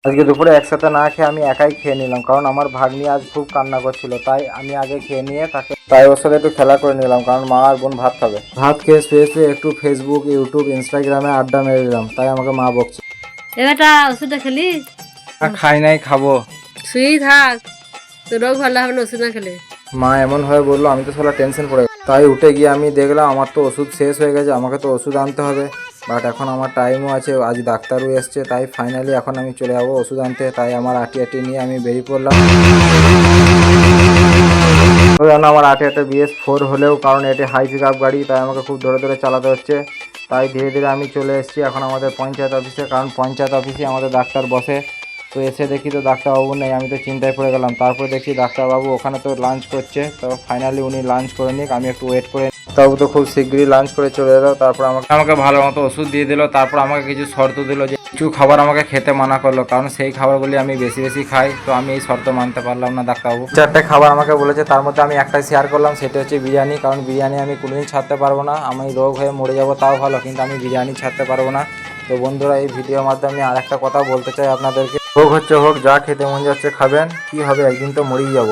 আজকে দুপুরে একসাথে না খেয়ে আমি একাই খেয়ে নিলাম, কারণ আমার ভাগ্নি আজ খুব কান্না করছিল, তাই আমি আগে খেয়ে নিয়ে তাই ওর সাথে একটু খেলা করে নিলাম, কারণ মা আর বোন ভাত খাবে। ভাত খেয়ে শুয়ে শুয়ে একটু ফেসবুক, ইউটিউব, ইনস্টাগ্রামে আড্ডা মেরে দিলাম, তাই আমাকে মা বকছে। এবারটা ওষুধটা খেলি? খাই নাই, খাবো। শুয়েই থাক, তোর রোগ ভালো হবে না ওষুধ না খেলে। মা এমন ভাবে বললো, আমি তো সালা টেনশন পড়ে গেলাম। তাই উঠে গিয়ে আমি দেখলাম আমার তো ওষুধ শেষ হয়ে গেছে, আমাকে তো ওষুধ আনতে হবে। বাট এখন আমার টাইমও আছে, আজ ডাক্তারও এসছে, তাই ফাইনালি এখন আমি চলে যাবো ওষুধ আনতে। তাই আমার আটি নিয়ে আমি বেরিয়ে পড়লাম। তো জানো আমার একটা BS4 হলেও, কারণ এটি হাই পিক আপ গাড়ি, তাই আমাকে খুব ধরে ধরে চালাতে হচ্ছে। তাই ধীরে ধীরে আমি চলে এসেছি এখন আমাদের পঞ্চায়েত অফিসে, কারণ পঞ্চায়েত অফিসে আমাদের ডাক্তার বসে। তো এসে দেখি তো ডাক্তারবাবু নেই, আমি তো চিন্তায় পড়ে গেলাম। তারপর দেখি ডাক্তারবাবু ওখানে তো লাঞ্চ করছে, তো ফাইনালি উনি লাঞ্চ করে নিক, আমি একটু ওয়েট করে। তবু তো খুব শীঘ্রই লাঞ্চ করে চলে এলো। তারপর আমাকে ভালো মতো ওষুধ দিয়ে দিল। তারপর আমাকে কিছু শর্ত দিল, যে কিছু খাবার আমাকে খেতে মানা করলো, কারণ সেই খাবারগুলি আমি বেশি বেশি খাই। তো আমি এই শর্ত মানতে পারলাম না। ডাক্তারবাবু 4টে খাবার আমাকে বলেছে, তার মধ্যে আমি একটাই শেয়ার করলাম, সেটা হচ্ছে বিরিয়ানি। কারণ বিরিয়ানি আমি কোনোদিন ছাড়তে পারবো না, আমি রোগ হয়ে মরে যাবো তাও ভালো, কিন্তু আমি বিরিয়ানি ছাড়তে পারবো না। তো বন্ধুরা, এই ভিডিওর মাধ্যমে আমি আর একটা কথা বলতে চাই আপনাদেরকে, হোক হচ্ছে হোক, যা খেতে মন যাচ্ছে খাবেন, কি হবে, একদিন তো মরেই যাবো।